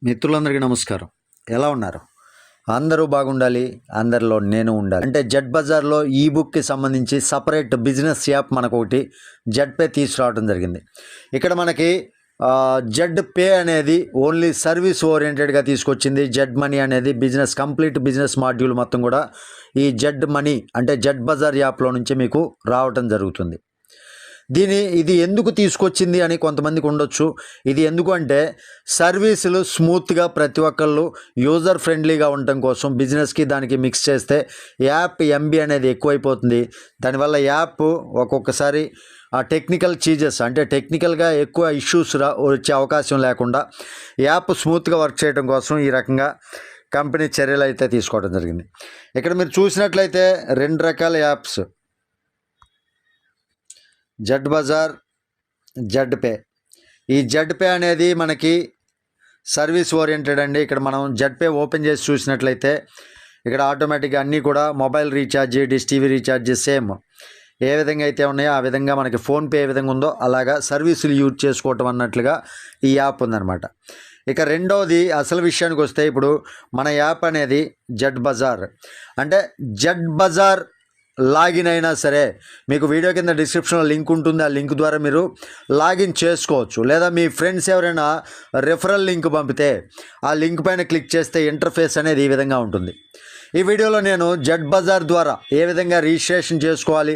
మిత్రులందరికీ నమస్కారం. ఎలా ఉన్నారు? అందరూ బాగుండాలి, అందరిలో నేను ఉండాలి. అంటే జెడ్ బజార్లో ఈ బుక్కి సంబంధించి సపరేట్ బిజినెస్ యాప్ మనకొకటి జెడ్ పే తీసుకురావడం జరిగింది. ఇక్కడ మనకి జెడ్ పే అనేది ఓన్లీ సర్వీస్ ఓరియంటెడ్గా తీసుకొచ్చింది. జెడ్ మనీ అనేది బిజినెస్, కంప్లీట్ బిజినెస్ మాడ్యూల్ మొత్తం కూడా ఈ జెడ్ మనీ అంటే జెడ్ బజార్ యాప్లో నుంచి మీకు రావటం జరుగుతుంది. ఇది ఎందుకు తీసుకొచ్చింది అని కొంతమందికి ఉండొచ్చు. ఇది ఎందుకు అంటే సర్వీసులు స్మూత్గా ప్రతి ఒక్కళ్ళు యూజర్ ఫ్రెండ్లీగా ఉండటం కోసం బిజినెస్కి దానికి మిక్స్ చేస్తే యాప్ ఎంబీ అనేది ఎక్కువైపోతుంది. దానివల్ల యాప్ ఒక్కొక్కసారి ఆ టెక్నికల్ చీజెస్ అంటే టెక్నికల్గా ఎక్కువ ఇష్యూస్ వచ్చే అవకాశం లేకుండా యాప్ స్మూత్గా వర్క్ చేయడం కోసం ఈ రకంగా కంపెనీ చర్యలు అయితే తీసుకోవడం జరిగింది. ఇక్కడ మీరు చూసినట్లయితే 2 రకాల apps, Z Bazaar, Z pay. ఈ జెడ్ పే అనేది మనకి సర్వీస్ ఓరియంటెడ్ అండి. ఇక్కడ మనం జెడ్ పే ఓపెన్ చేసి చూసినట్లయితే ఇక్కడ ఆటోమేటిక్గా అన్నీ కూడా mobile recharge, dish TV recharge same ఏ విధంగా అయితే ఉన్నాయో ఆ విధంగా మనకి ఫోన్పే ఏ విధంగా ఉందో అలాగా సర్వీసులు యూజ్ చేసుకోవటం అన్నట్లుగా ఈ యాప్ ఉందన్నమాట. ఇక రెండవది అసలు విషయానికి వస్తే ఇప్పుడు మన యాప్ అనేది జెడ్ బజార్. అంటే జెడ్ బజార్ లాగిన్ అయినా సరే మీకు వీడియో కింద డిస్క్రిప్షన్లో లింక్ ఉంటుంది. ఆ లింక్ ద్వారా మీరు లాగిన్ చేసుకోవచ్చు. లేదా మీ ఫ్రెండ్స్ ఎవరైనా రెఫరల్ లింక్ పంపితే ఆ లింక్ పైన క్లిక్ చేస్తే ఇంటర్ఫేస్ అనేది ఈ విధంగా ఉంటుంది. ఈ వీడియోలో నేను జెడ్ బజార్ ద్వారా ఏ విధంగా రిజిస్ట్రేషన్ చేసుకోవాలి,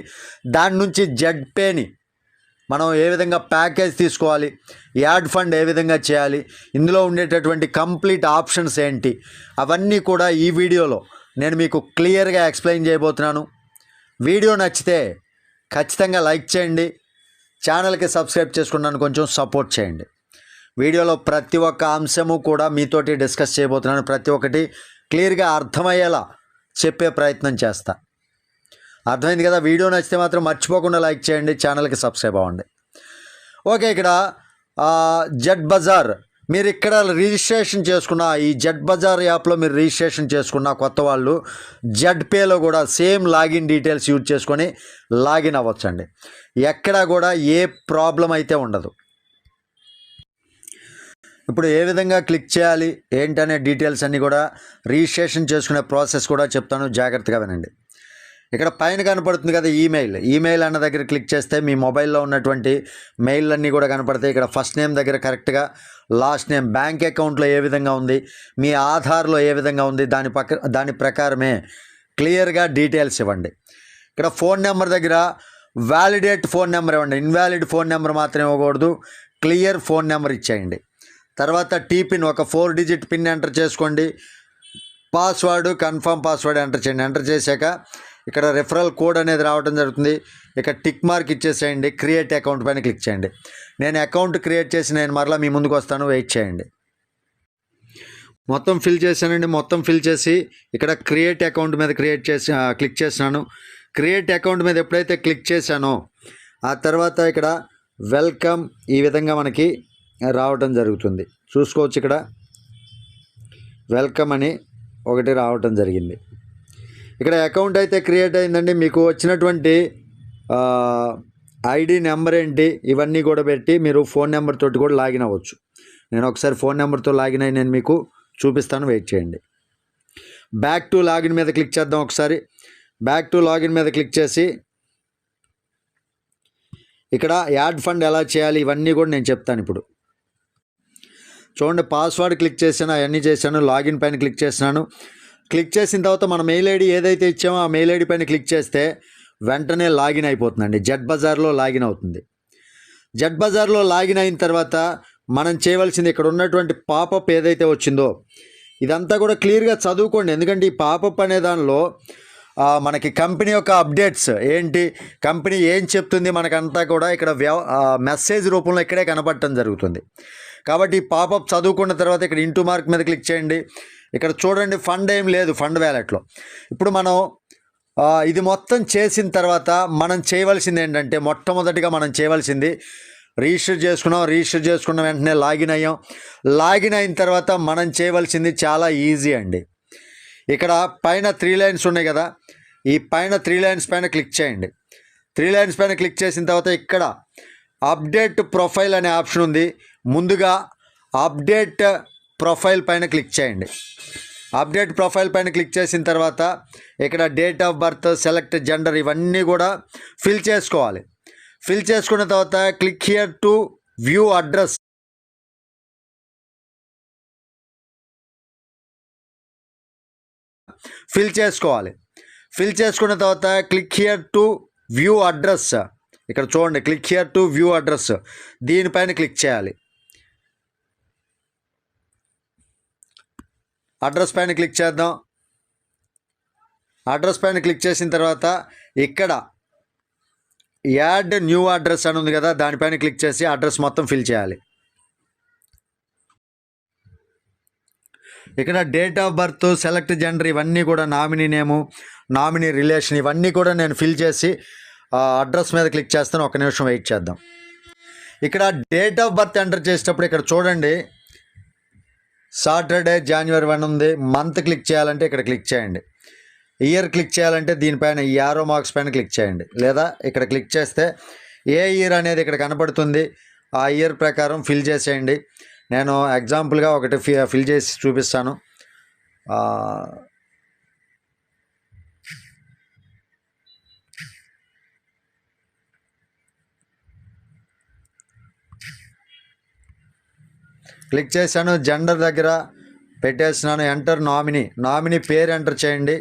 దాని నుంచి జెడ్ పేని మనం ఏ విధంగా ప్యాకేజ్ తీసుకోవాలి, యాడ్ ఫండ్ ఏ విధంగా చేయాలి, ఇందులో ఉండేటటువంటి కంప్లీట్ ఆప్షన్స్ ఏంటి, అవన్నీ కూడా ఈ వీడియోలో నేను మీకు క్లియర్గా ఎక్స్ప్లెయిన్ చేయబోతున్నాను. వీడియో నచ్చితే ఖచ్చితంగా లైక్ చేయండి, ఛానల్కి సబ్స్క్రైబ్ చేసుకున్నాను, కొంచెం సపోర్ట్ చేయండి. వీడియోలో ప్రతి ఒక్క అంశము కూడా మీతోటి డిస్కస్ చేయబోతున్నాను. ప్రతి ఒక్కటి క్లియర్గా అర్థమయ్యేలా చెప్పే ప్రయత్నం చేస్తా. అర్థమైంది కదా? వీడియో నచ్చితే మాత్రం మర్చిపోకుండా లైక్ చేయండి, ఛానల్కి సబ్స్క్రైబ్ అవ్వండి. ఓకే, ఇక్కడ జెడ్ బజార్ మీరు ఇక్కడ రిజిస్ట్రేషన్ చేసుకున్న ఈ జెడ్ బజార్ యాప్లో మీరు రిజిస్ట్రేషన్ చేసుకున్న కొత్త వాళ్ళు జెడ్ పేలో కూడా సేమ్ లాగిన్ డీటెయిల్స్ యూజ్ చేసుకొని లాగిన్ అవ్వచ్చండి. ఎక్కడా కూడా ఏ ప్రాబ్లం అయితే ఉండదు. ఇప్పుడు ఏ విధంగా క్లిక్ చేయాలి ఏంటనే డీటెయిల్స్ అన్నీ కూడా రిజిస్ట్రేషన్ చేసుకునే ప్రాసెస్ కూడా చెప్తాను, జాగ్రత్తగా వినండి. ఇక్కడ పైన కనపడుతుంది కదా ఈమెయిల్ అన్న దగ్గర క్లిక్ చేస్తే మీ మొబైల్లో ఉన్నటువంటి మెయిల్ అన్నీ కూడా కనపడతాయి. ఇక్కడ ఫస్ట్ నేమ్ దగ్గర కరెక్ట్గా లాస్ట్ నేమ్, బ్యాంక్ అకౌంట్లో ఏ విధంగా ఉంది, మీ ఆధార్లో ఏ విధంగా ఉంది, దాని ప్రకారమే క్లియర్గా డీటెయిల్స్ ఇవ్వండి. ఇక్కడ ఫోన్ నెంబర్ దగ్గర వ్యాలిడేట్ ఫోన్ నెంబర్ ఇవ్వండి, ఇన్వాలిడ్ ఫోన్ నెంబర్ మాత్రం ఇవ్వకూడదు, క్లియర్ ఫోన్ నెంబర్ ఇచ్చేయండి. తర్వాత టీపిన్ ఒక 4 డిజిట్ పిన్ ఎంటర్ చేసుకోండి. పాస్వర్డ్ కన్ఫర్మ్ పాస్వర్డ్ ఎంటర్ చేయండి. ఎంటర్ చేశాక ఇక్కడ రెఫరల్ కోడ్ అనేది రావడం జరుగుతుంది. ఇక టిక్ మార్క్ ఇచ్చేసేయండి. క్రియేట్ అకౌంట్ పైన క్లిక్ చేయండి. నేను అకౌంట్ క్రియేట్ చేసి నేను మరలా మీ ముందుకు వస్తాను, వెయిట్ చేయండి. మొత్తం ఫిల్ చేశానండి. మొత్తం ఫిల్ చేసి ఇక్కడ క్రియేట్ అకౌంట్ మీద క్లిక్ చేసినాను. క్రియేట్ అకౌంట్ మీద ఎప్పుడైతే క్లిక్ చేశానో ఆ తర్వాత ఇక్కడ వెల్కమ్ ఈ విధంగా మనకి రావటం జరుగుతుంది. చూసుకోవచ్చు, ఇక్కడ వెల్కమ్ అని ఒకటి రావటం జరిగింది. ఇక్కడ అకౌంట్ అయితే క్రియేట్ అయిందండి. మీకు వచ్చినటువంటి ఐడి నెంబర్ ఏంటి ఇవన్నీ కూడా పెట్టి మీరు ఫోన్ నెంబర్ తోటి కూడా లాగిన్ అవ్వచ్చు. నేను ఒకసారి ఫోన్ నెంబర్తో లాగిన్ అయ్యి నేను మీకు చూపిస్తాను, వెయిట్ చేయండి. బ్యాక్ టు లాగిన్ మీద క్లిక్ చేద్దాం. ఒకసారి బ్యాక్ టు లాగిన్ మీద క్లిక్ చేసి ఇక్కడ యాడ్ ఫండ్ ఎలా చేయాలి ఇవన్నీ కూడా నేను చెప్తాను. ఇప్పుడు చూడండి, పాస్వర్డ్ క్లిక్ చేశాను, అవన్నీ చేశాను. లాగిన్ పైన క్లిక్ చేసినాను. క్లిక్ చేసిన తర్వాత మన మెయిల్ ఐడి ఏదైతే ఇచ్చామో ఆ మెయిల్ ఐడి పైన క్లిక్ చేస్తే వెంటనే లాగిన్ అయిపోతుందండి. జెడ్ బజార్లో లాగిన్ అవుతుంది. జెడ్ బజార్లో లాగిన్ అయిన తర్వాత మనం చేయవలసింది ఇక్కడ ఉన్నటువంటి పాపప్ ఏదైతే వచ్చిందో ఇదంతా కూడా క్లియర్గా చదువుకోండి. ఎందుకంటే ఈ పాపప్ అనే దానిలో మనకి కంపెనీ యొక్క అప్డేట్స్ ఏంటి, కంపెనీ ఏం చెప్తుంది మనకంతా కూడా ఇక్కడ మెసేజ్ రూపంలో ఇక్కడే కనపడటం జరుగుతుంది. కాబట్టి ఈ పాపప్ చదువుకున్న తర్వాత ఇక్కడ ఇంటూ మార్క్ మీద క్లిక్ చేయండి. ఇక్కడ చూడండి, ఫండ్ ఏం లేదు ఫండ్ వ్యాలెట్లో. ఇప్పుడు మనం ఇది మొత్తం చేసిన తర్వాత మనం చేయవలసింది ఏంటంటే మొట్టమొదటిగా మనం చేయవలసింది రిజిస్టర్ చేసుకున్న వెంటనే లాగిన్ అయ్యాం. లాగిన్ అయిన తర్వాత మనం చేయవలసింది చాలా ఈజీ అండి. ఇక్కడ పైన 3 లైన్స్ ఉన్నాయి కదా, ఈ పైన 3 లైన్స్ పైన క్లిక్ చేయండి. 3 లైన్స్ పైన క్లిక్ చేసిన తర్వాత ఇక్కడ అప్డేట్ ప్రొఫైల్ అనే ఆప్షన్ ఉంది. ముందుగా అప్డేట్ ప్రొఫైల్ పైన క్లిక్ చేయండి. అప్డేట్ ప్రొఫైల్ పైన క్లిక్ చేసిన తర్వాత ఇక్కడ date of birth, select gender ఇవన్నీ కూడా ఫిల్ చేసుకోవాలి. ఫిల్ చేసుకున్న తర్వాత click here to view address. Fill చేసుకోవాలి. ఫిల్ చేసుకున్న తర్వాత click here to view address. ఇక్కడ చూడండి, click here to view address, దీనిపైన క్లిక్ చేయాలి. అడ్రస్ పైన క్లిక్ చేద్దాం. అడ్రస్ పైన క్లిక్ చేసిన తర్వాత ఇక్కడ యాడ్ న్యూ అడ్రస్ అని ఉంది కదా, దానిపైన క్లిక్ చేసి అడ్రస్ మొత్తం ఫిల్ చేయాలి. ఇక్కడ date of birth, select gender ఇవన్నీ కూడా, నామినీ నేము, నామినీ రిలేషన్ ఇవన్నీ కూడా నేను ఫిల్ చేసి అడ్రస్ మీద క్లిక్ చేస్తాను. ఒక నిమిషం వెయిట్ చేద్దాం. ఇక్కడ డేట్ ఆఫ్ బర్త్ ఎంటర్ చేసేటప్పుడు ఇక్కడ చూడండి, సాటర్డే January 1 ఉంది. మంత్ క్లిక్ చేయాలంటే ఇక్కడ క్లిక్ చేయండి. ఇయర్ క్లిక్ చేయాలంటే దీనిపైన ఈ యారో మార్క్స్ పైన క్లిక్ చేయండి, లేదా ఇక్కడ క్లిక్ చేస్తే ఏ ఇయర్ అనేది ఇక్కడ కనపడుతుంది, ఆ ఇయర్ ప్రకారం ఫిల్ చేసేయండి. నేను ఎగ్జాంపుల్గా ఒకటి ఫిల్ చేసి చూపిస్తాను. క్లిక్ చేశాను, జెండర్ దగ్గర పెట్టేస్తున్నాను. ఎంటర్ నామినీ, నామినీ పేరు ఎంటర్ చేయండి.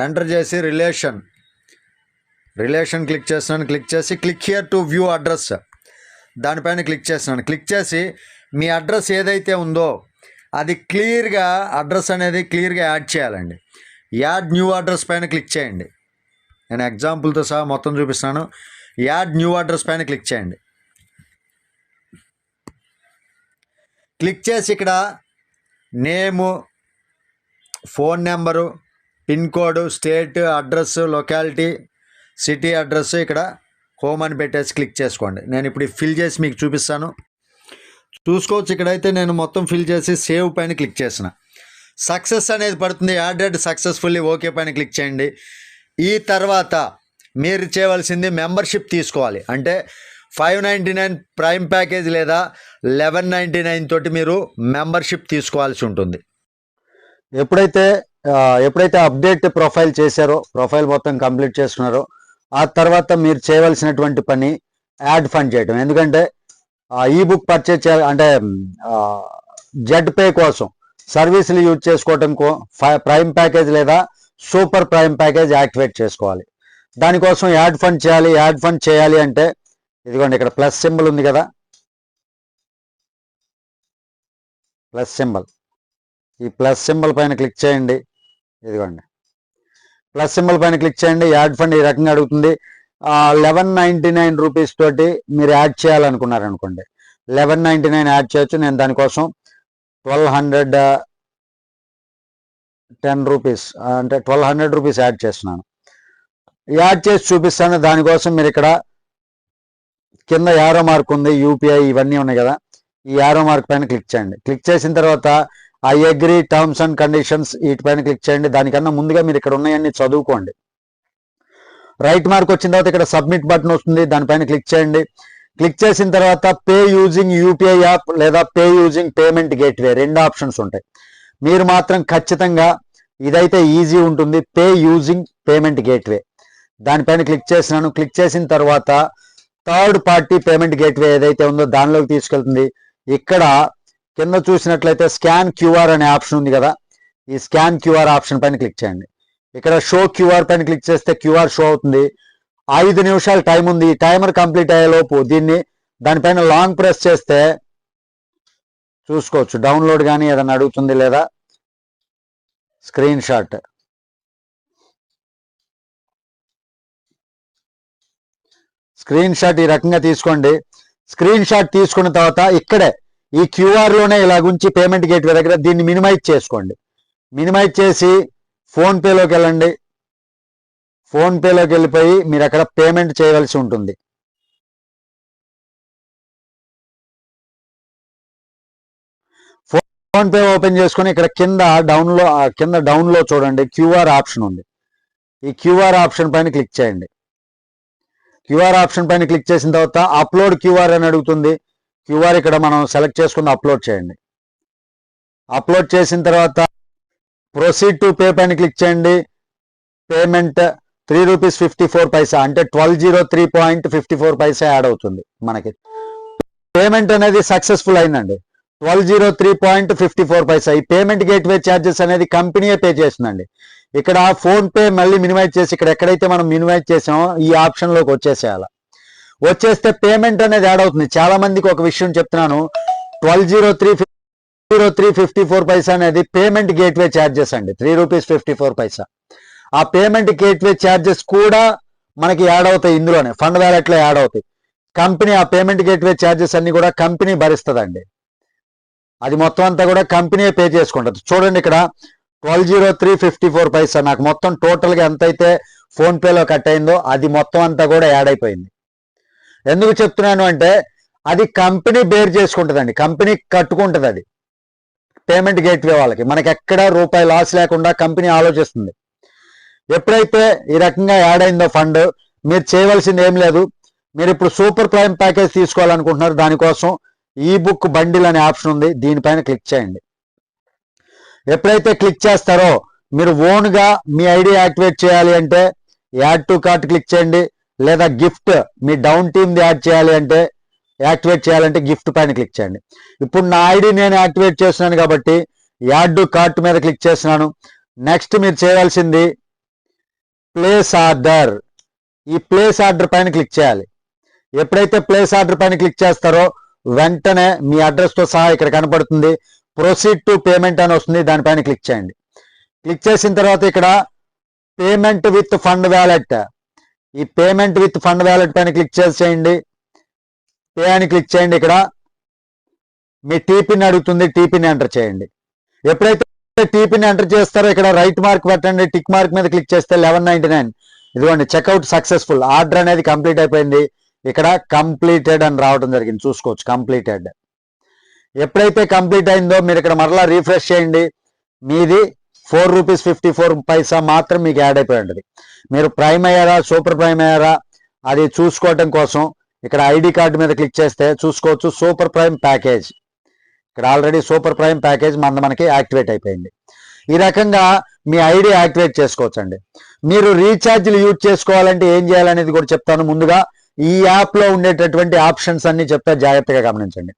ఎంటర్ చేసి రిలేషన్ క్లిక్ చేస్తున్నాను. క్లిక్ చేసి click here to view address, దానిపైన క్లిక్ చేస్తున్నాను. క్లిక్ చేసి మీ అడ్రస్ ఏదైతే ఉందో అది క్లియర్గా, అడ్రస్ అనేది క్లియర్గా యాడ్ చేయాలండి. యాడ్ న్యూ అడ్రస్ పైన క్లిక్ చేయండి. నేను ఎగ్జాంపుల్తో సహా మొత్తం చూపిస్తాను. యాడ్ న్యూ అడ్రస్ పైన క్లిక్ చేయండి. క్లిక్ చేసి ఇక్కడ name, phone number, pin code, state address, locality, city address, ఇక్కడ హోమ్ అని పెట్టేసి క్లిక్ చేసుకోండి. నేను ఇప్పుడు ఫిల్ చేసి మీకు చూపిస్తాను, చూసుకోవచ్చు. ఇక్కడైతే నేను మొత్తం ఫిల్ చేసి సేవ్ పైన క్లిక్ చేసిన, సక్సెస్ అనేది పడుతుంది. యాడెడ్ సక్సెస్ఫుల్లీ, ఓకే పైన క్లిక్ చేయండి. ఈ తర్వాత మీరు చేయవలసింది మెంబర్షిప్ తీసుకోవాలి. అంటే 599 ప్రైమ్ ప్యాకేజ్ లేదా 1199 తోటి మీరు మెంబర్షిప్ తీసుకోవాల్సి ఉంటుంది. ఎప్పుడైతే అప్డేట్ ప్రొఫైల్ చేశారో, ప్రొఫైల్ మొత్తం కంప్లీట్ చేసుకున్నారో, ఆ తర్వాత మీరు చేయవలసినటువంటి పని యాడ్ ఫండ్ చేయడం. ఎందుకంటే ఈ బుక్ పర్చేజ్ చేయాలి అంటే జెడ్ పే కోసం సర్వీసులు యూజ్ చేసుకోవటం ప్రైమ్ ప్యాకేజ్ లేదా సూపర్ ప్రైమ్ ప్యాకేజ్ యాక్టివేట్ చేసుకోవాలి. దానికోసం యాడ్ ఫండ్ చేయాలి. యాడ్ ఫండ్ చేయాలి అంటే ఇదిగోండి, ఇక్కడ ప్లస్ సింబల్ ఉంది కదా, ప్లస్ సింబల్, ఈ ప్లస్ సింబల్ పైన క్లిక్ చేయండి. ఇదిగోండి, ప్లస్ సింబల్ పైన క్లిక్ చేయండి. యాడ్ ఫండ్ ఈ రకంగా అడుగుతుంది. 1199 రూపీస్ తోటి మీరు యాడ్ చేయాలనుకున్నారనుకోండి, 1199 యాడ్ చేయొచ్చు. నేను దానికోసం 1210 రూపీస్ అంటే 1200 రూపీస్ యాడ్ చేస్తున్నాను. యాడ్ చేసి చూపిస్తాను. దానికోసం మీరు ఇక్కడ కింద యారో మార్క్ ఉంది, యూపీఐ ఇవన్నీ ఉన్నాయి కదా, ఈ యారో మార్క్ పైన క్లిక్ చేయండి. క్లిక్ చేసిన తర్వాత I agree terms and conditions వీటిపైన క్లిక్ చేయండి. దానికన్నా ముందుగా మీరు ఇక్కడ ఉన్నాయన్నీ చదువుకోండి. రైట్ మార్క్ వచ్చిన తర్వాత ఇక్కడ సబ్మిట్ బటన్ వస్తుంది, దానిపైన క్లిక్ చేయండి. క్లిక్ చేసిన తర్వాత పే యూజింగ్ యూపీఐ యాప్ లేదా పే యూజింగ్ పేమెంట్ గేట్వే, రెండు ఆప్షన్స్ ఉంటాయి. మీరు మాత్రం ఖచ్చితంగా ఇదైతే ఈజీ ఉంటుంది, పే యూజింగ్ పేమెంట్ గేట్వే, దానిపైన క్లిక్ చేసినాను. క్లిక్ చేసిన తర్వాత థర్డ్ పార్టీ పేమెంట్ గేట్వే ఏదైతే ఉందో దానిలోకి తీసుకెళ్తుంది. ఇక్కడ కింద చూసినట్లయితే స్కాన్ క్యూఆర్ అనే ఆప్షన్ ఉంది కదా, ఈ స్కాన్ క్యూఆర్ ఆప్షన్ పైన క్లిక్ చేయండి. ఇక్కడ షో క్యూఆర్ పైన క్లిక్ చేస్తే క్యూఆర్ షో అవుతుంది. 5 నిమిషాలు టైం ఉంది. ఈ టైమర్ కంప్లీట్ అయ్యేలోపు దానిపైన లాంగ్ ప్రెస్ చేస్తే చూసుకోవచ్చు, డౌన్లోడ్ కానీ ఏదైనా అడుగుతుంది లేదా స్క్రీన్ షాట్. స్క్రీన్ షాట్ ఈ రకంగా తీసుకోండి. స్క్రీన్ షాట్ తీసుకున్న తర్వాత ఇక్కడే ఈ క్యూఆర్ లోనే ఇలాగుంచి పేమెంట్ గేట్వే దగ్గర దీన్ని మినిమైజ్ చేసుకోండి. మినిమైజ్ చేసి ఫోన్పేలోకి వెళ్ళండి. ఫోన్పేలోకి వెళ్ళిపోయి మీరు అక్కడ పేమెంట్ చేయవలసి ఉంటుంది. ఫోన్పే ఓపెన్ చేసుకుని ఇక్కడ కింద డౌన్లో చూడండి క్యూఆర్ ఆప్షన్ ఉంది. ఈ క్యూఆర్ ఆప్షన్ పైన క్లిక్ చేయండి. క్యూఆర్ ఆప్షన్ పైన క్లిక్ చేసిన తర్వాత అప్లోడ్ క్యూఆర్ అని అడుగుతుంది. క్యూఆర్ ఇక్కడ మనం సెలెక్ట్ చేసుకుని అప్లోడ్ చేయండి. అప్లోడ్ చేసిన తర్వాత ప్రొసీడ్ టు పే పైన క్లిక్ చేయండి. పేమెంట్ ₹3.54 అంటే 1203.54 యాడ్ అవుతుంది. మనకి పేమెంట్ అనేది సక్సెస్ఫుల్ అయిందండి. 1203.54. ఈ పేమెంట్ గేట్వే ఛార్జెస్ అనేది కంపెనీయే పే చేస్తుందండి. ఇక్కడ ఫోన్ పే మళ్ళీ మినిమైజ్ చేసి ఇక్కడ ఎక్కడైతే మనం మినిమైజ్ చేసామో ఈ ఆప్షన్ లోకి వచ్చేసేయాలి. వచ్చేస్తే పేమెంట్ అనేది యాడ్ అవుతుంది. చాలా మందికి ఒక విషయం చెప్తున్నాను, 1203.54 అనేది పేమెంట్ గేట్వే ఛార్జెస్ అండి. ₹3.54. ఆ పేమెంట్ గేట్వే ఛార్జెస్ కూడా మనకి యాడ్ అవుతాయి, ఇందులోనే ఫండ్ వ్యాలెట్ లో యాడ్ అవుతాయి. కంపెనీ ఆ పేమెంట్ గేట్వే ఛార్జెస్ అన్ని కూడా కంపెనీ భరిస్తుందండి. అది మొత్తం అంతా కూడా కంపెనీ పే చేసుకుంటుంది. చూడండి ఇక్కడ 1203.54 నాకు మొత్తం టోటల్ గా ఎంతైతే ఫోన్ పేలో కట్ అయిందో అది మొత్తం అంతా కూడా యాడ్ అయిపోయింది. ఎందుకు చెప్తున్నాను అంటే అది కంపెనీ బేర్ చేసుకుంటుందండి, కంపెనీ కట్టుకుంటుంది. అది పేమెంట్ గేట్వే వాళ్ళకి, మనకి ఎక్కడ రూపాయి లాస్ లేకుండా కంపెనీ ఆలోచిస్తుంది. ఎప్పుడైతే ఈ రకంగా యాడ్ అయిందో ఫండ్, మీరు చేయవలసింది ఏం లేదు. మీరు ఇప్పుడు సూపర్ ప్రైమ్ ప్యాకేజ్ తీసుకోవాలనుకుంటున్నారు, దానికోసం ఈ బుక్ బండిల్ అనే ఆప్షన్ ఉంది, దీనిపైన క్లిక్ చేయండి. ఎప్పుడైతే క్లిక్ చేస్తారో మీరు ఓన్ గా మీ ఐడి యాక్టివేట్ చేయాలి అంటే యాడ్ టు కార్ట్ క్లిక్ చేయండి, లేదా గిఫ్ట్ మీ డౌన్ టీమ్ యాడ్ చేయాలి అంటే యాక్టివేట్ చేయాలంటే గిఫ్ట్ పైన క్లిక్ చేయండి. ఇప్పుడు నా ఐడి నేను యాక్టివేట్ చేస్తున్నాను కాబట్టి యాడ్ టు కార్ట్ మీద క్లిక్ చేస్తున్నాను. నెక్స్ట్ మీరు చేయాల్సింది ప్లేస్ ఆర్డర్. ఈ ప్లేస్ ఆర్డర్ పైన క్లిక్ చేయాలి. ఎప్పుడైతే ప్లేస్ ఆర్డర్ పైన క్లిక్ చేస్తారో వెంటనే మీ అడ్రస్ తో సహా ఇక్కడ కనపడుతుంది. ప్రొసీడ్ టు పేమెంట్ అని వస్తుంది, దానిపైన క్లిక్ చేయండి. క్లిక్ చేసిన తర్వాత ఇక్కడ పేమెంట్ విత్ ఫండ్ వ్యాలెట్, ఈ పేమెంట్ విత్ ఫండ్ వ్యాలెట్ పైన క్లిక్ చేసేయండి. పే అని క్లిక్ చేయండి. ఇక్కడ మీ టీపీని అడుగుతుంది, టీపీని ఎంటర్ చేయండి. ఎప్పుడైతే టీపీని ఎంటర్ చేస్తారో ఇక్కడ రైట్ మార్క్ పెట్టండి, టిక్ మార్క్ మీద క్లిక్ చేస్తే 1199. ఇదిగోండి చెక్అవుట్ సక్సెస్ఫుల్, ఆర్డర్ అనేది కంప్లీట్ అయిపోయింది. ఇక్కడ కంప్లీటెడ్ అని రావడం జరిగింది, చూసుకోవచ్చు కంప్లీటెడ్. ఎప్పుడైతే కంప్లీట్ అయిందో మీరు ఇక్కడ మరలా రీఫ్రెష్ చేయండి. మీది ₹4.54 మాత్రం మీకు యాడ్ అయిపోయి ఉంటుంది. మీరు ప్రైమ్ అయ్యారా సూపర్ ప్రైమ్ అయ్యారా అది చూసుకోవటం కోసం ఇక్కడ ఐడి కార్డు మీద క్లిక్ చేస్తే చూసుకోవచ్చు సూపర్ ప్రైమ్ ప్యాకేజ్. ఇక్కడ ఆల్రెడీ సూపర్ ప్రైమ్ ప్యాకేజ్ మనకి యాక్టివేట్ అయిపోయింది. ఈ రకంగా మీ ఐడి యాక్టివేట్ చేసుకోవచ్చు అండి. మీరు రీఛార్జ్లు యూజ్ చేసుకోవాలంటే ఏం చేయాలనేది కూడా చెప్తాను. ముందుగా ఈ యాప్ లో ఉండేటటువంటి ఆప్షన్స్ అన్ని చెప్తా, జాగ్రత్తగా గమనించండి.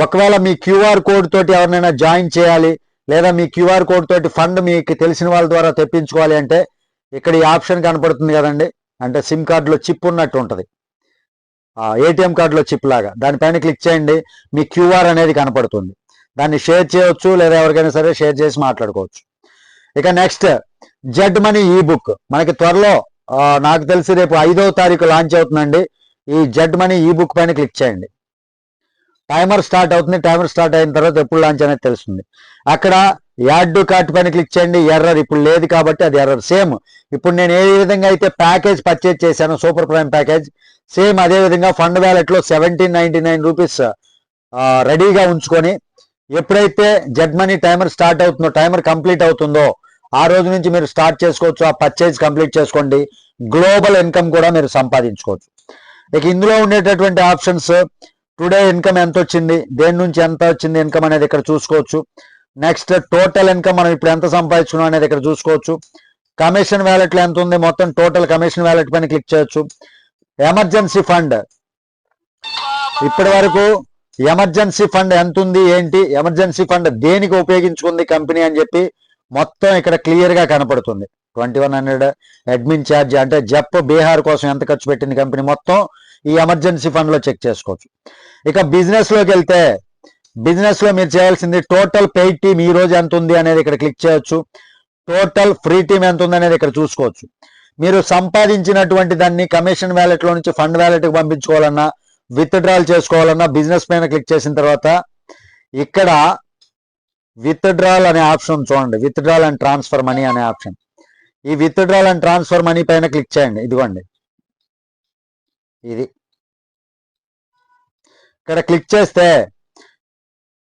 ఒకవేళ మీ క్యూఆర్ కోడ్ తోటి ఎవరినైనా జాయిన్ చేయాలి, లేదా మీ క్యూఆర్ కోడ్ తోటి ఫండ్ మీకు తెలిసిన వాళ్ళ ద్వారా తెప్పించుకోవాలి అంటే ఇక్కడ ఈ ఆప్షన్ కనపడుతుంది కదండి, అంటే సిమ్ కార్డులో చిప్ ఉన్నట్టు ఉంటుంది, ఏటీఎం కార్డులో చిప్ లాగా. దానిపైన క్లిక్ చేయండి, మీ క్యూఆర్ అనేది కనపడుతుంది. దాన్ని షేర్ చేయొచ్చు, లేదా ఎవరికైనా సరే షేర్ చేసి మాట్లాడుకోవచ్చు. ఇక నెక్స్ట్ జెడ్ మనీ ఈ బుక్ మనకి త్వరలో నాకు తెలిసి రేపు 5వ తారీఖు లాంచ్ అవుతుందండి. ఈ జెడ్ మనీ ఈ బుక్ పైన క్లిక్ చేయండి. టైమర్ స్టార్ట్ అవుతుంది, టైమర్ స్టార్ట్ అయిన తర్వాత ఎప్పుడు లాంచ్ అనేది తెలుస్తుంది. అక్కడ యాడ్ టు కార్ట్ పైన క్లిక్ చేయండి. ఎర్రర్ ఇప్పుడు లేదు కాబట్టి అది ఎర్రర్. సేమ్ ఇప్పుడు నేను ఏ విధంగా అయితే ప్యాకేజ్ పర్చేజ్ చేశాను సూపర్ ప్రైమ్ ప్యాకేజ్, సేమ్ అదే విధంగా ఫండ్ వ్యాలెట్ లో ₹1799 రెడీగా ఉంచుకొని ఎప్పుడైతే జెడ్ మనీ టైమర్ స్టార్ట్ అవుతుందో, టైమర్ కంప్లీట్ అవుతుందో ఆ రోజు నుంచి మీరు స్టార్ట్ చేసుకోవచ్చు. ఆ పర్చేజ్ కంప్లీట్ చేసుకోండి, గ్లోబల్ ఇన్కమ్ కూడా మీరు సంపాదించుకోవచ్చు. ఇక ఇందులో ఉండేటటువంటి ఆప్షన్స్ టుడే ఇన్కమ్ ఎంత వచ్చింది, దేని నుంచి ఎంత వచ్చింది ఇన్కమ్ అనేది ఇక్కడ చూసుకోవచ్చు. నెక్స్ట్ టోటల్ ఇన్కమ్ మనం ఇప్పుడు ఎంత సంపాదించుకున్నాం అనేది ఇక్కడ చూసుకోవచ్చు. కమిషన్ వ్యాలెట్ లో ఎంత ఉంది, మొత్తం టోటల్ కమిషన్ వ్యాలెట్ పైన క్లిక్ చేయొచ్చు. ఎమర్జెన్సీ ఫండ్ ఇప్పటి వరకు ఎమర్జెన్సీ ఫండ్ ఎంత ఉంది ఏంటి, ఎమర్జెన్సీ ఫండ్ దేనికి ఉపయోగించుకుంది కంపెనీ అని చెప్పి మొత్తం ఇక్కడ క్లియర్ గా కనపడుతుంది. 2100 అడ్మిన్ ఛార్జ్ అంటే జప్ బీహార్ కోసం ఎంత ఖర్చు పెట్టింది కంపెనీ, మొత్తం ఈ ఎమర్జెన్సీ ఫండ్ లో చెక్ చేసుకోవచ్చు. ఇక బిజినెస్ లోకి వెళ్తే బిజినెస్ లో మీరు చేయాల్సింది టోటల్ పెయిడ్ టీమ్ ఈ రోజు ఎంత ఉంది అనేది ఇక్కడ క్లిక్ చేయొచ్చు. టోటల్ ఫ్రీ టీమ్ ఎంత ఉంది అనేది ఇక్కడ చూసుకోవచ్చు. మీరు సంపాదించినటువంటి దాన్ని కమిషన్ వ్యాలెట్ లో నుంచి ఫండ్ వ్యాలెట్ కి పంపించుకోవాలన్నా, విత్ డ్రాల్ చేసుకోవాలన్నా బిజినెస్ పైన క్లిక్ చేసిన తర్వాత ఇక్కడ విత్ డ్రాల్ అనే ఆప్షన్ చూడండి, విత్ డ్రాల్ అండ్ ట్రాన్స్ఫర్ మనీ అనే ఆప్షన్. ఈ విత్ డ్రాల్ అండ్ ట్రాన్స్ఫర్ మనీ పైన క్లిక్ చేయండి. ఇదిగోండి ఇది ఇక్కడ క్లిక్ చేస్తే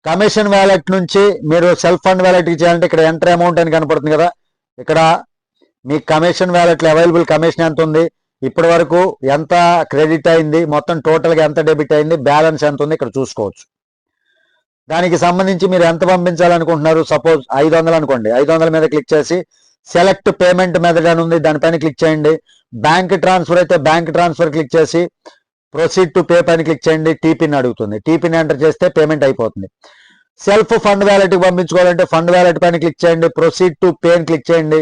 కమిషన్ వ్యాలెట్ నుంచి మీరు సెల్ఫ్ ఫండ్ వ్యాలెట్ కి చేయాలంటే ఇక్కడ ఎంటర్ అమౌంట్ అని కనపడుతుంది కదా, ఇక్కడ మీ కమిషన్ వ్యాలెట్లో అవైలబుల్ కమిషన్ ఎంత ఉంది, ఇప్పటి వరకు ఎంత క్రెడిట్ అయింది, మొత్తం టోటల్గా ఎంత డెబిట్ అయింది, బ్యాలెన్స్ ఎంత ఉంది ఇక్కడ చూసుకోవచ్చు. దానికి సంబంధించి మీరు ఎంత పంపించాలనుకుంటున్నారు, సపోజ్ 500 అనుకోండి, 500 మీద క్లిక్ చేసి సెలెక్ట్ పేమెంట్ మెథడ్ అని ఉంది, దానిపైన క్లిక్ చేయండి. బ్యాంక్ ట్రాన్స్ఫర్ అయితే బ్యాంక్ ట్రాన్స్ఫర్ క్లిక్ చేసి ప్రొసీడ్ టు పే పైన క్లిక్ చేయండి. టీపిన్ అడుగుతుంది, టీపిన్ ఎంటర్ చేస్తే పేమెంట్ అయిపోతుంది. సెల్ఫ్ ఫండ్ వ్యాలెట్కి పంపించుకోవాలంటే ఫండ్ వ్యాలెట్ పైన క్లిక్ చేయండి, ప్రొసీడ్ టు పే అని క్లిక్ చేయండి.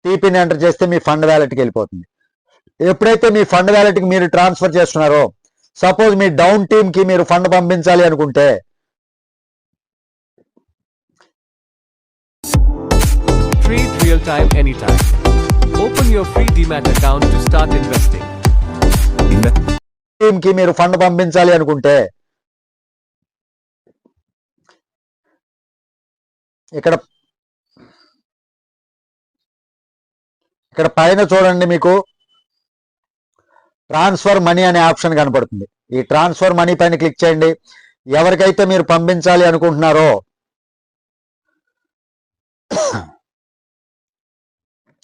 టీపిన్ ఎంటర్ చేస్తే మీ ఫండ్ వ్యాలెట్కి వెళ్ళిపోతుంది. ఎప్పుడైతే మీ ఫండ్ వ్యాలెట్కి మీరు ట్రాన్స్ఫర్ చేస్తున్నారో, సపోజ్ మీ డౌన్ టీమ్కి మీరు ఫండ్ పంపించాలి అనుకుంటే Trade real time anytime. Open your free Demat account to start investing. టీమ్కి మీరు ఫండ్ పంపించాలి అనుకుంటే ఇక్కడ పైన చూడండి, మీకు ట్రాన్స్ఫర్ మనీ అనే ఆప్షన్ కనపడుతుంది. ఈ ట్రాన్స్ఫర్ మనీ పైన క్లిక్ చేయండి. ఎవరికైతే మీరు పంపించాలి అనుకుంటున్నారో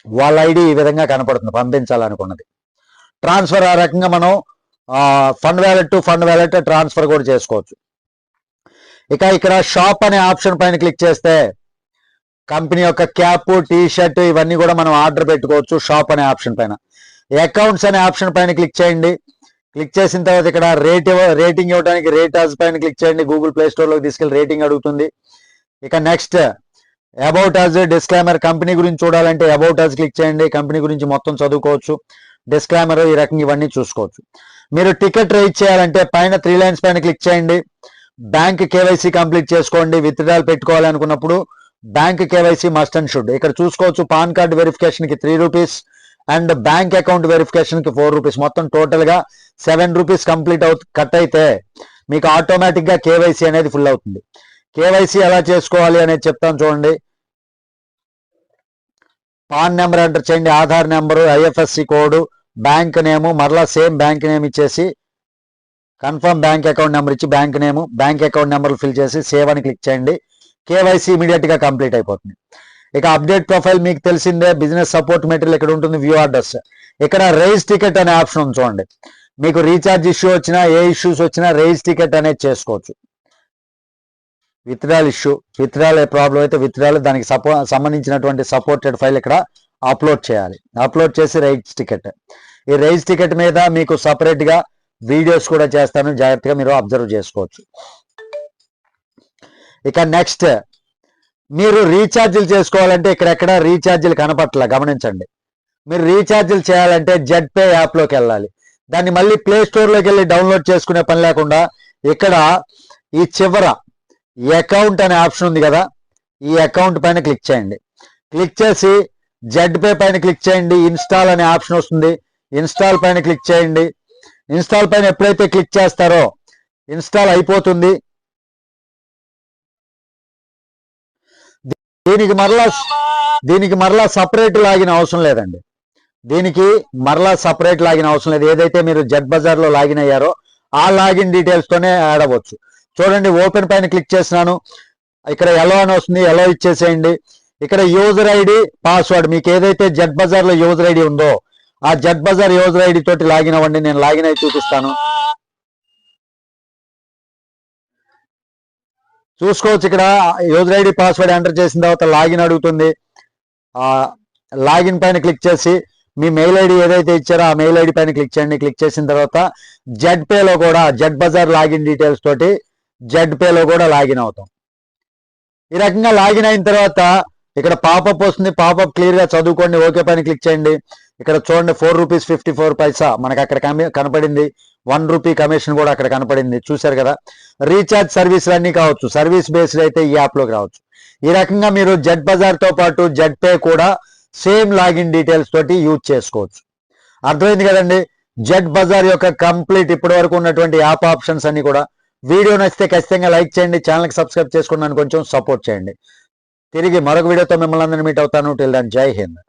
వాళ్ళ ఐడి ఈ విధంగా కనపడుతుంది, పంపించాలనుకున్నది. ట్రాన్స్ఫర్ ఆ రకంగా మనం fund wallet to fund wallet transfer కూడా చేసుకోవచ్చు. ఇక ఇక్కడ షాప్ అనే ఆప్షన్ పైన క్లిక్ చేస్తే కంపెనీ యొక్క క్యాప్, టీ షర్ట్ ఇవన్నీ కూడా మనం ఆర్డర్ పెట్టుకోవచ్చు షాప్ అనే ఆప్షన్ పైన. అకౌంట్స్ అనే ఆప్షన్ పైన క్లిక్ చేయండి. క్లిక్ చేసిన తర్వాత ఇక్కడ రేటింగ్ ఇవ్వడానికి రేటాస్ పైన క్లిక్ చేయండి. గూగుల్ ప్లే స్టోర్లోకి తీసుకెళ్ళి రేటింగ్ అడుగుతుంది. ఇక next about us disclaimer, company గురించి చూడాలంటే అబౌట్ అస్ క్లిక్ చేయండి. కంపెనీ గురించి మొత్తం చదువుకోవచ్చు. డిస్క్లైమర్ ఈ రకంగా ఇవన్నీ చూసుకోవచ్చు. మీరు టికెట్ రైజ్ చేయాలంటే పైన 3 లైన్స్ పైన క్లిక్ చేయండి. బ్యాంక్ కేవైసీ కంప్లీట్ చేసుకోండి. విత్డ్రాల్ పెట్టుకోవాలి అనుకున్నప్పుడు bank KYC must and should. ఇక్కడ చూసుకోవచ్చు, పాన్ కార్డ్ వెరిఫికేషన్ కి 3 rupees and bank account verification కి 4 రూపీస్, మొత్తం టోటల్ గా 7 రూపీస్ కంప్లీట్ కట్ అయితే మీకు ఆటోమేటిక్ గా కేవైసీ అనేది ఫుల్ అవుతుంది. కేవైసీ ఎలా చేసుకోవాలి అనేది చెప్తాను చూడండి. పాన్ నెంబర్ ఎంటర్ చేయండి, Aadhaar number, IFSC code, bank నేము, మరలా సేమ్ బ్యాంక్ నేమ్ ఇచ్చేసి కన్ఫర్మ్ బ్యాంక్ అకౌంట్ నెంబర్ ఇచ్చి బ్యాంక్ నేము, బ్యాంక్ అకౌంట్ నెంబర్ ఫిల్ చేసి సేవ్ అని క్లిక్ చేయండి. కేవైసీ ఇమీడియట్ గా కంప్లీట్ అయిపోతుంది. ఇక అప్డేట్ ప్రొఫైల్ మీకు తెలిసిందే. బిజినెస్ సపోర్ట్ మెటీరియల్ ఇక్కడ ఉంటుంది. వ్యూ ఆర్డర్స్, ఇక్కడ రైజ్ టికెట్ అనే ఆప్షన్ ఉంది చూడండి. మీకు రీఛార్జ్ ఇష్యూ వచ్చినా, ఏ ఇష్యూస్ వచ్చినా రైజ్ టికెట్ అనేది చేసుకోవచ్చు. విత్డ్రాల్ ఇష్యూ, విత్డ్రాల్ ఏ ప్రాబ్లం అయితే విత్డ్రాల్, దానికి సంబంధించినటువంటి సపోర్టెడ్ ఫైల్ ఇక్కడ అప్లోడ్ చేయాలి. అప్లోడ్ చేసి రైజ్ టికెట్, ఈ రైజ్ టికెట్ మీద మీకు సపరేట్ గా వీడియోస్ కూడా చేస్తాను, జాగ్రత్తగా మీరు అబ్జర్వ్ చేసుకోవచ్చు. ఇక నెక్స్ట్ మీరు రీఛార్జీలు చేసుకోవాలంటే ఇక్కడెక్కడ రీఛార్జీలు కనపట్ల గమనించండి. మీరు రీఛార్జీలు చేయాలంటే జెడ్పే యాప్లోకి వెళ్ళాలి. దాన్ని మళ్ళీ ప్లే స్టోర్లోకి వెళ్ళి డౌన్లోడ్ చేసుకునే పని లేకుండా ఇక్కడ ఈ చివర అకౌంట్ అనే ఆప్షన్ ఉంది కదా, ఈ అకౌంట్ పైన క్లిక్ చేయండి. క్లిక్ చేసి జెడ్పే పైన క్లిక్ చేయండి. ఇన్స్టాల్ అనే ఆప్షన్ వస్తుంది, ఇన్స్టాల్ పైన క్లిక్ చేయండి. ఇన్స్టాల్ పైన ఎప్పుడైతే క్లిక్ చేస్తారో ఇన్స్టాల్ అయిపోతుంది. దీనికి మరలా సపరేట్ లాగిన్ అవసరం లేదండి. దీనికి మరలా సపరేట్ లాగిన్ అవసరం లేదు. ఏదైతే మీరు జెడ్ బజార్ లో లాగిన్ అయ్యారో ఆ లాగిన్ డీటెయిల్స్ తోనే యాడ్ అవ్వచ్చు. చూడండి, ఓపెన్ పైన క్లిక్ చేసినాను. ఇక్కడ ఎలో అని వస్తుంది, ఎలో ఇచ్చేసేయండి. ఇక్కడ యూజర్ ఐడి, పాస్వర్డ్, మీకు ఏదైతే జెడ్ బజార్ లో యూజర్ ఐడి ఉందో ఆ జెడ్ బజార్ యూజర్ ఐడి తోటి లాగిన్ అవ్వండి. నేను లాగిన్ అయి చూపిస్తాను. చూసుకోవచ్చు, ఇక్కడ యూజర్ ఐడి పాస్వర్డ్ ఎంటర్ చేసిన తర్వాత లాగిన్ అడుగుతుంది. లాగిన్ పైన క్లిక్ చేసి మీ మెయిల్ ఐడి ఏదైతే ఇచ్చారో ఆ మెయిల్ ఐడి పైన క్లిక్ చేయండి. క్లిక్ చేసిన తర్వాత జెడ్ పేలో కూడా జెడ్ బజార్ లాగిన్ డీటెయిల్స్ తోటి జెడ్ పేలో కూడా లాగిన్ అవుతాం. ఈ రకంగా లాగిన్ అయిన తర్వాత ఇక్కడ పాపప్ వస్తుంది. పాపప్ క్లియర్ గా చదువుకోండి. ఓకే పైన క్లిక్ చేయండి. ఇక్కడ చూడండి 4 రూపీస్ 54 పైసా మనకు అక్కడ కనపడింది. 1 రూపీ కమిషన్ కూడా అక్కడ కనపడింది. చూశారు కదా. రీఛార్జ్ సర్వీసులు అన్ని కావచ్చు, సర్వీస్ బేస్డ్ అయితే ఈ యాప్ లోకి రావచ్చు. ఈ రకంగా మీరు జెడ్ బజార్ తో పాటు జెడ్ పే కూడా సేమ్ లాగిన్ డీటెయిల్స్ తోటి యూజ్ చేసుకోవచ్చు. అర్థమైంది కదండి. జెడ్ బజార్ యొక్క కంప్లీట్ ఇప్పటి వరకు ఉన్నటువంటి యాప్ ఆప్షన్స్ అన్ని కూడా. వీడియో నచ్చితే ఖచ్చితంగా లైక్ చేయండి, ఛానల్కి సబ్స్క్రైబ్ చేసుకున్నాను, కొంచెం సపోర్ట్ చేయండి. తిరిగి మరొక వీడియోతో మిమ్మల్ని అందరినీ మీట్ అవుతాను. టిల్ దెన్ జై హింద్.